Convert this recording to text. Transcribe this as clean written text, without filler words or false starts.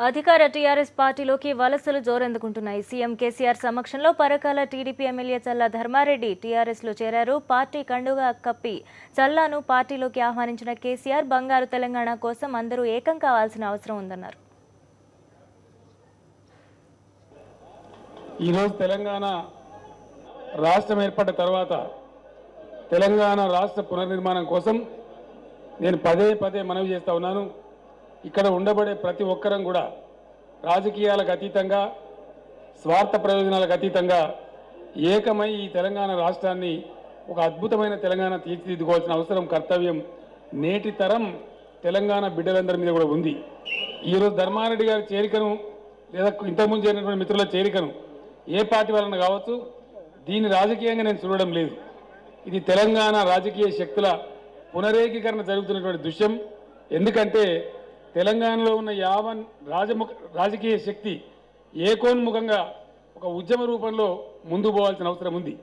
అధికార టీఆర్ఎస్ పార్టీలోకి వలసలు జోరెందుకుంటున్నాయి. సీఎం కేసీఆర్ సమక్షంలో పరకాల టీడీపీ ఎమ్మెల్యే చల్లా ధర్మారెడ్డి టీఆర్ఎస్లో చేరారు. పార్టీ కండుగా కప్పి చల్లాను పార్టీలోకి ఆహ్వానించిన కేసీఆర్ బంగారు తెలంగాణ కోసం అందరూ ఏకం కావాల్సిన అవసరం ఉందన్నారు. ఈరోజు తెలంగాణ రాష్ట్రం ఏర్పడ్డ తర్వాత తెలంగాణ రాష్ట్ర పునర్నిర్మాణం కోసం నేను పదే పదే మనవి చేస్తా ఉన్నాను. ఇక్కడ ఉండబడే ప్రతి ఒక్కరం కూడా రాజకీయాలకు అతీతంగా స్వార్థ ప్రయోజనాలకు అతీతంగా ఏకమై ఈ తెలంగాణ రాష్ట్రాన్ని ఒక అద్భుతమైన తెలంగాణ తీర్చిదిద్దుకోవాల్సిన అవసరం కర్తవ్యం నేటి తరం తెలంగాణ బిడ్డలందరి మీద కూడా ఉంది. ఈరోజు ధర్మారెడ్డి గారి చేరికను లేదా ఇంతకుముందు చేరినటువంటి మిత్రుల చేరికను ఏ పార్టీ వలన కావచ్చు, దీన్ని రాజకీయంగా నేను చూడడం లేదు. ఇది తెలంగాణ రాజకీయ శక్తుల పునరేకీకరణ జరుగుతున్నటువంటి దృశ్యం. ఎందుకంటే తెలంగాణలో ఉన్న యావన్ రాజకీయ శక్తి ఏకోన్ముఖంగా ఒక ఉద్యమ రూపంలో ముందు పోవాల్సిన అవసరం ఉంది.